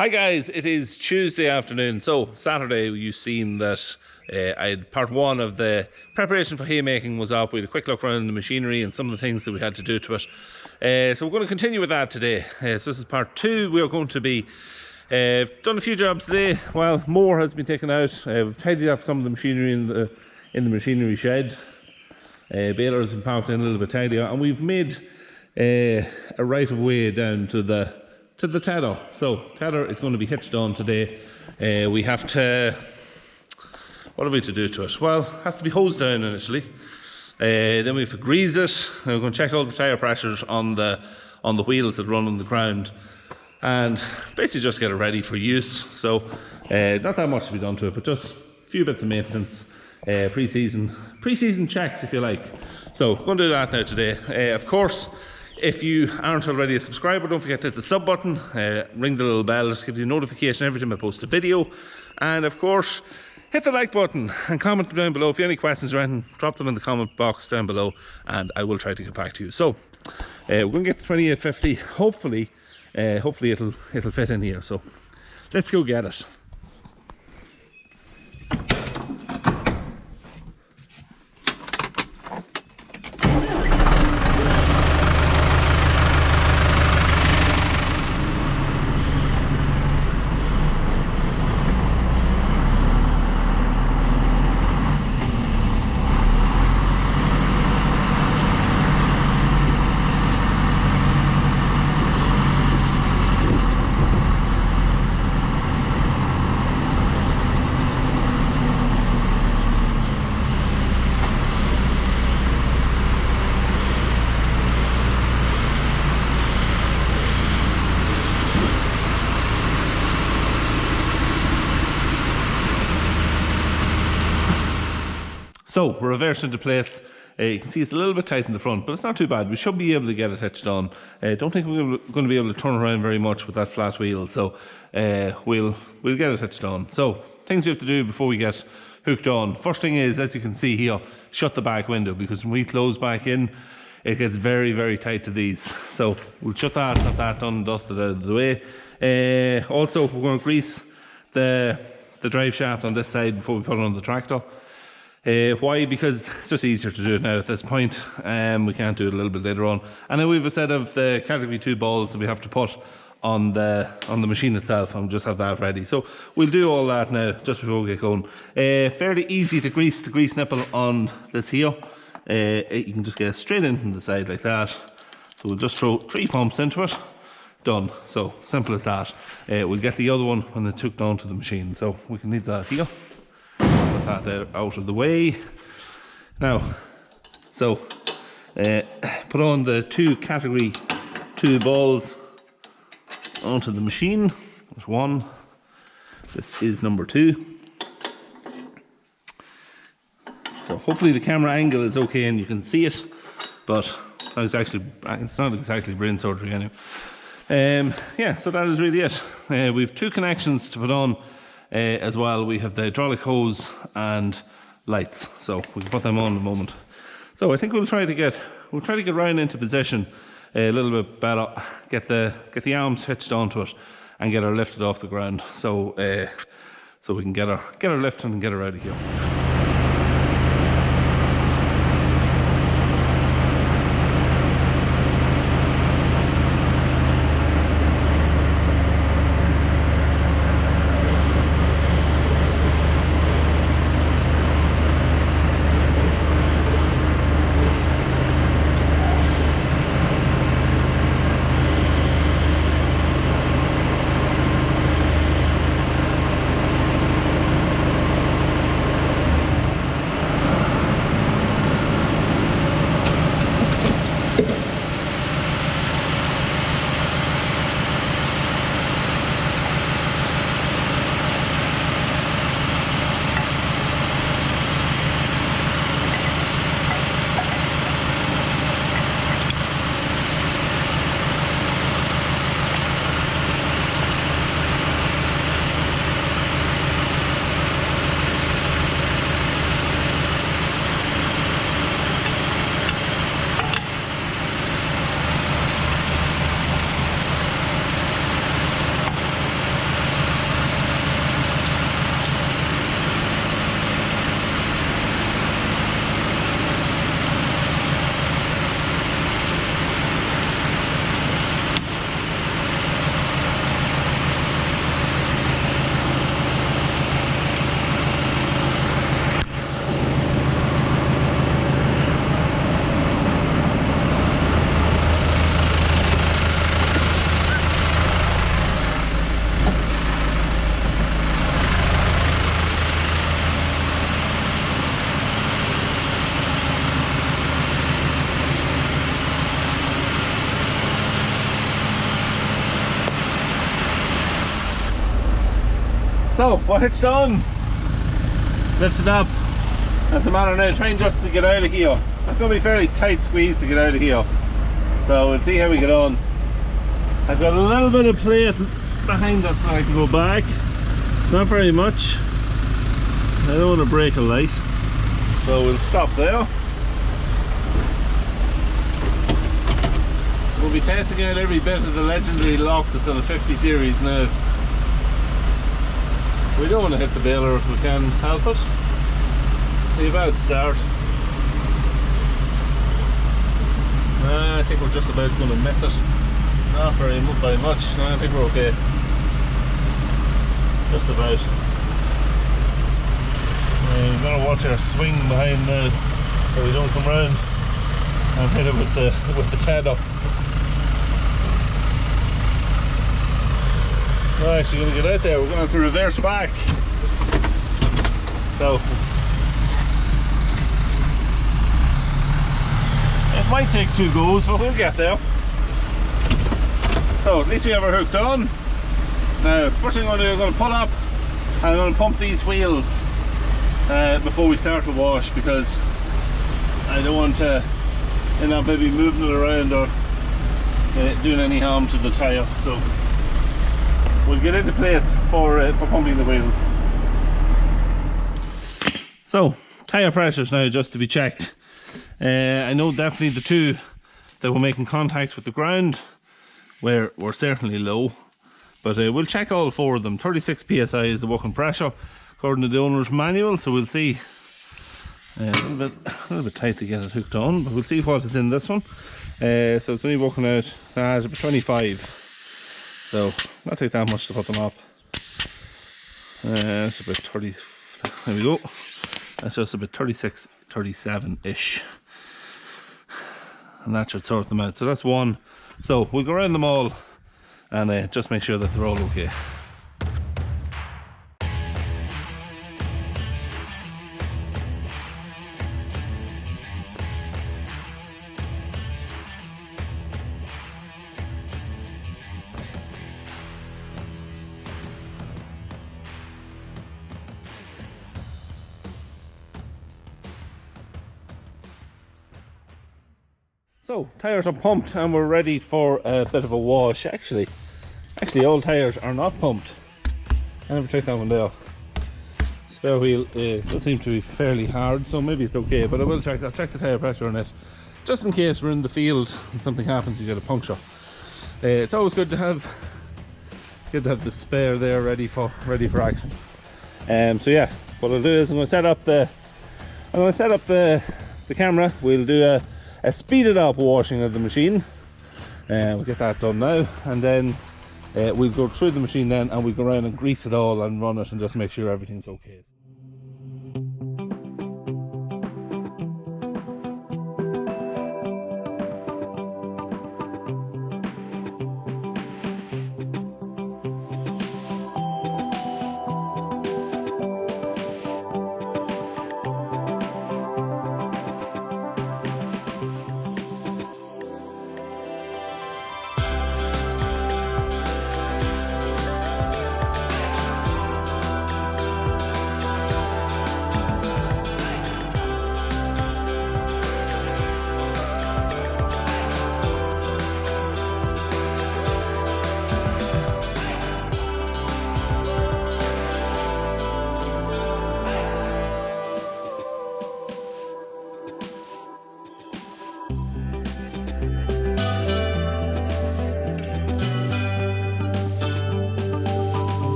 Hi guys, it is Tuesday afternoon. So Saturday you've seen that I had part one of the preparation for haymaking was up. We had a quick look around the machinery and some of the things that we had to do to it. So we're going to continue with that today. So this is part two. We are going to be done a few jobs today. Well, more has been taken out. We've tidied up some of the machinery in the machinery shed. Baler has been parked in a little bit tidier, and we've made a right of way down to the tether. So tether is going to be hitched on today. We have to, what are we to do to it? Well, it has to be hosed down initially. Then we have to grease it. We're going to check all the tyre pressures on the wheels that run on the ground, and basically just get it ready for use. So not that much to be done to it, but just a few bits of maintenance, pre-season checks if you like. So we're going to do that now today. Of course, if you aren't already a subscriber, don't forget to hit the sub button, ring the little bell, just gives you a notification every time I post a video. And of course, hit the like button and comment down below. If you have any questions or anything, drop them in the comment box down below and I will try to get back to you. So we're going to get to 2850. Hopefully it'll fit in here. So let's go get it. So we're reversed into place. You can see it's a little bit tight in the front, but it's not too bad. We should be able to get it hitched on. Don't think we're going to be able to turn around very much with that flat wheel, so we'll get it hitched on. So things we have to do before we get hooked on. First thing is, as you can see here, shut the back window, because when we close back in, it gets very, very tight to these. So we'll shut that, get that done and dusted out of the way. Also, we're going to grease the drive shaft on this side before we put it on the tractor. Why? Because it's just easier to do it now at this point. We can't do it a little bit later on. And then we have a set of the category 2 balls that we have to put on the machine itself, and we'll just have that ready. So we'll do all that now just before we get going. Fairly easy to grease the grease nipple on this here. You can just get it straight in from the side like that. So we'll just throw 3 pumps into it. Done. So simple as that. We'll get the other one when it's hooked onto the machine. So we can leave that here. Put that there out of the way. Now, so put on the 2 category 2 balls onto the machine. There's one. This is number 2. So hopefully the camera angle is okay and you can see it, but it's not exactly brain surgery anyway. Yeah, so that is really it. We have 2 connections to put on. As well, we have the hydraulic hose and lights, so we can put them on in a moment. So I think we'll try to get round into position a little bit better, get the arms hitched onto it, and get her lifted off the ground. So so we can get her lifted and get her out of here. So, what it's done, lifted up. That's the matter now, trying just to get out of here. It's going to be fairly tight squeeze to get out of here. So we'll see how we get on. I've got a little bit of plate behind us so I can go back. Not very much. I don't want to break a light. So we'll stop there. We'll be testing out every bit of the legendary lock that's on the 50 series now. We don't want to hit the baler if we can help it. We're about to start. I think we're just about going to miss it. Not very much. No, I think we're okay. Just about. We're going to watch our swing behind now so we don't come round and hit it with the TED up. We're actually going to get out there. We're going to have to reverse back. So it might take 2 goes, but we'll get there. So at least we have our hooked on. Now, first thing I'm going to do, I'm going to pull up and I'm going to pump these wheels before we start the wash, because I don't want to end up maybe moving it around or doing any harm to the tyre. So we'll get into place for pumping the wheels. So, tyre pressures now just to be checked. I know definitely the 2 that were making contact with the ground were certainly low, but we'll check all 4 of them. 36 psi is the working pressure according to the owner's manual, so we'll see. A little bit tight to get it hooked on, but we'll see what is in this one. So it's only working out it's about 25. So not take that much to put them up. It's about 30. There we go. That's just about 36, 37-ish. And that should sort them out. So that's 1. So we'll go around them all and just make sure that they're all okay. So, tyres are pumped and we're ready for a bit of a wash. Actually all tyres are not pumped. I never checked that one there. Spare wheel does seem to be fairly hard, so maybe it's okay, but I'll check the tyre pressure on it, just in case we're in the field and something happens, you get a puncture. It's always good to have the spare there ready for action. So yeah, what I'll do is I'm going to set up the camera. We'll do a speeded up washing of the machine. We'll get that done now, and then we'll go through the machine then, and we'll go around and grease it all and run it and just make sure everything's okay.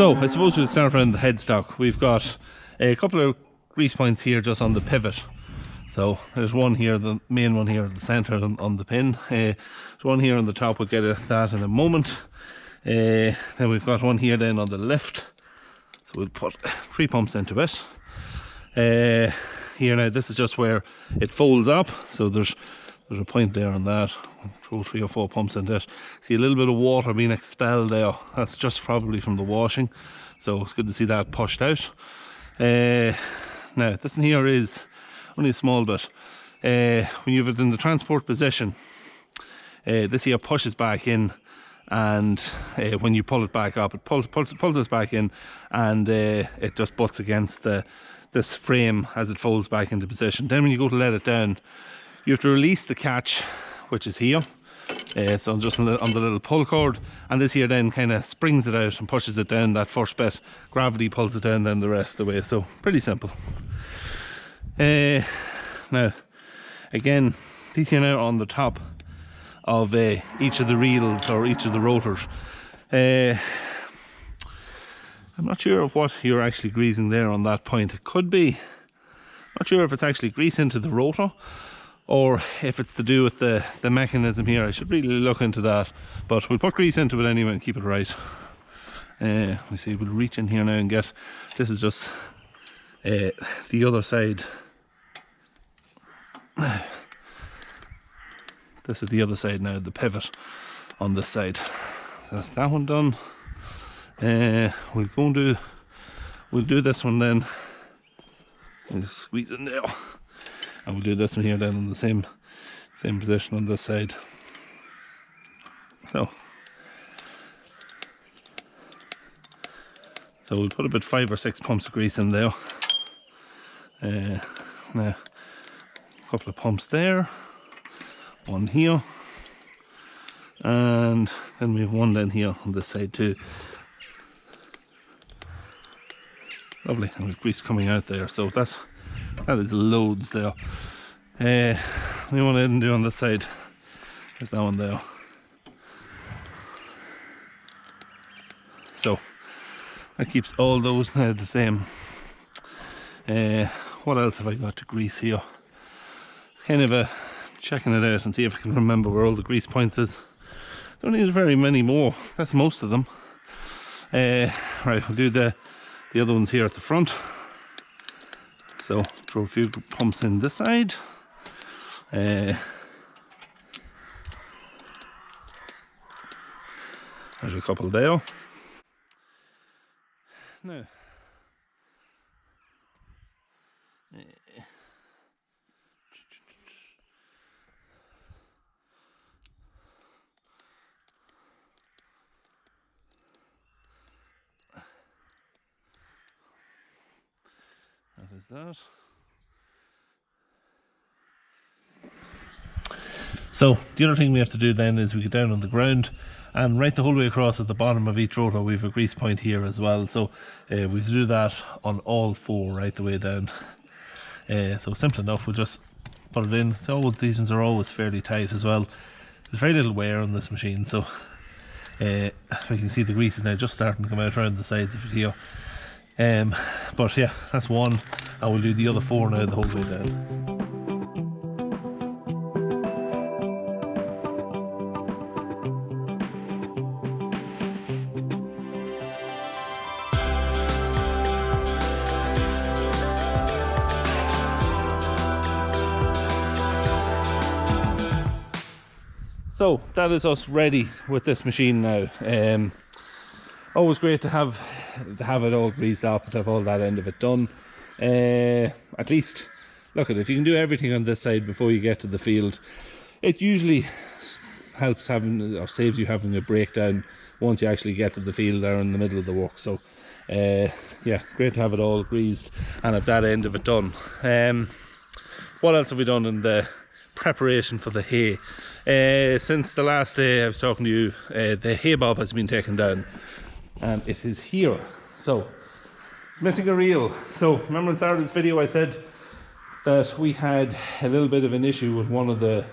So I suppose we'll start around the headstock. We've got a couple of grease points here just on the pivot. So there's one here, the main one here at the centre on the pin. There's one here on the top, we'll get at that in a moment. Then we've got one here then on the left. So we'll put 3 pumps into it. Here now, this is just where it folds up. So there's a point there on that. We'll throw 3 or 4 pumps into it. See a little bit of water being expelled there. That's just probably from the washing. So it's good to see that pushed out. Now this in here is only a small bit. When you have it in the transport position, this here pushes back in, and when you pull it back up, it pulls us back in, and it just butts against this frame as it folds back into position. Then when you go to let it down, you have to release the catch, which is here. It's on just on the little pull cord, and this here then kind of springs it out and pushes it down that first bit. Gravity pulls it down, then the rest of the way. So pretty simple. Now again, these here now on the top of each of the reels or each of the rotors. I'm not sure of what you're actually greasing there on that point. It could be, not sure if it's actually grease into the rotor or if it's to do with the mechanism here. I should really look into that, but we'll put grease into it anyway and keep it right. We see, we'll reach in here now and get, this is just the other side. This is the other side now, the pivot on this side. So that's that one done. We'll go and we'll do this one then. We'll squeeze in there, and we'll do this one here then in the same position on this side. So we'll put about 5 or 6 pumps of grease in there. Now a couple of pumps there, one here, and then we have one then here on this side too. Lovely, and with grease coming out there, so that is loads there. The only one I didn't do on this side is that one there. So that keeps all those now the same. What else have I got to grease here? It's kind of a checking it out and see if I can remember where all the grease points is. Don't need very many more, that's most of them. Right, we'll do the other ones here at the front. So throw a few pumps in this side. There's a couple there. Now that is that. So the other thing we have to do then is we get down on the ground, and right the whole way across at the bottom of each rotor we have a grease point here as well. So we have to do that on all 4 right the way down. So simple enough, we'll just put it in. So these ones are always fairly tight as well. There's very little wear on this machine, so we can see the grease is now just starting to come out around the sides of it here. But yeah, that's one, and we'll do the other 4 now the whole way down. So that is us ready with this machine now. Always great to have it all greased up and have all that end of it done. At least, look at it, if you can do everything on this side before you get to the field, it usually helps having, or saves you having a breakdown once you actually get to the field there in the middle of the work. So yeah, great to have it all greased and have that end of it done. What else have we done in the preparation for the hay? Since the last day I was talking to you, the Haybob has been taken down and it is here. So it's missing a reel. So remember in Saturday's video I said that we had a little bit of an issue with one of the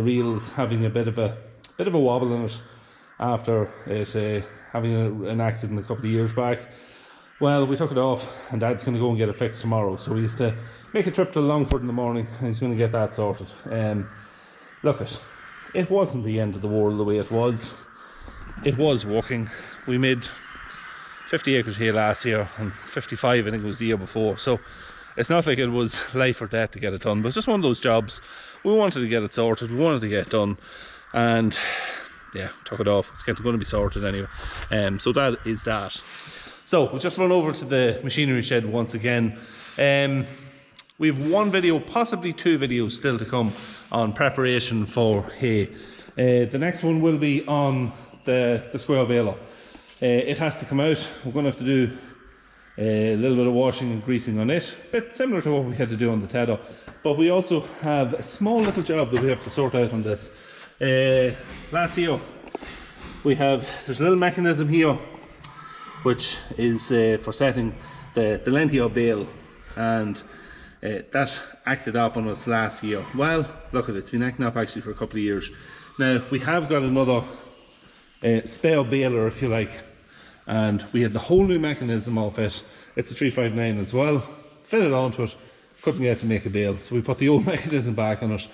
reels having a bit of a wobble in it, after it having an accident a couple of years back. Well, we took it off, and Dad's going to go and get it fixed tomorrow. So we used to make a trip to Longford in the morning, and he's going to get that sorted. Look, it wasn't the end of the world the way it was. It was working. We made 50 acres here last year, and 55 I think it was the year before. So it's not like it was life or death to get it done, but it's just one of those jobs. We wanted to get it sorted, we wanted to get it done, and yeah, took it off. It's going to be sorted anyway. So that is that. So we'll just run over to the machinery shed once again. We have one video, possibly two videos still to come on preparation for hay. The next one will be on the square baler. It has to come out. We're going to have to do a little bit of washing and greasing on it, a bit similar to what we had to do on the TicToc. But we also have a small little job that we have to sort out on this. Last year there's a little mechanism here which is for setting the Lentio bale, and that acted up on us last year. Well, look at it, it's been acting up actually for a couple of years. Now we have got another spare baler, if you like, and we had the whole new mechanism of it. It's a 359 as well, fitted onto it, couldn't get to make a bale, so we put the old mechanism back on it.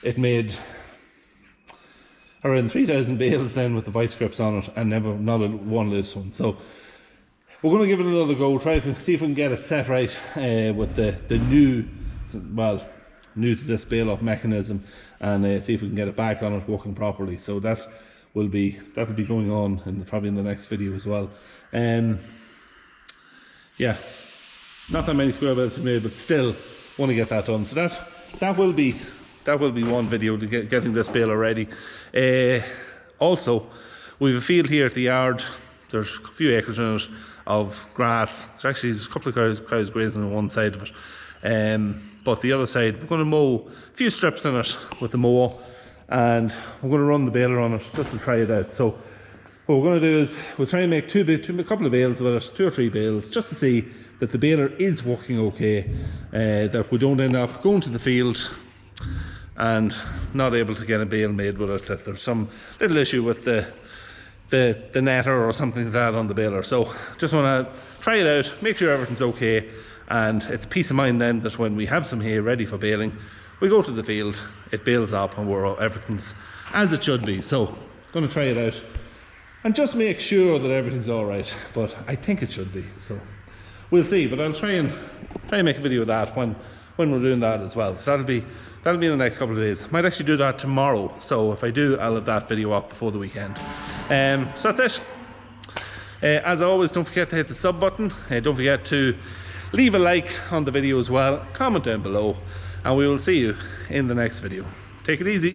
It made around 3,000 bales then with the vice grips on it, and not one loose one. So we're going to give it another go, try to see if we can get it set right with the new, well, new to this bale up mechanism, and see if we can get it back on it working properly. So that'll be going on probably in the next video as well. Yeah, not that many square bales are made, but still want to get that done. So that will be one video to getting this baler ready. Also, we have a field here at the yard. There's a few acres in it of grass. There's a couple of cows grazing on one side of it, but the other side we're going to mow a few strips in it with the mower, and we're going to run the baler on it just to try it out. So what we're going to do is we'll try and make a couple of bales with it, 2 or 3 bales, just to see that the baler is working okay, that we don't end up going to the field and not able to get a bale made with it, that there's some little issue with the netter or something like that on the baler. So just want to try it out, make sure everything's okay, and it's peace of mind then that when we have some hay ready for baling, we go to the field, it bales up, and everything's as it should be. So going to try it out and just make sure that everything's all right, but I think it should be, so we'll see. But I'll try and make a video of that when we're doing that as well. So that'll be in the next couple of days. Might actually do that tomorrow, so if I do, I'll have that video up before the weekend. So that's it. As always, don't forget to hit the sub button. Don't forget to leave a like on the video as well, comment down below, and we will see you in the next video. Take it easy.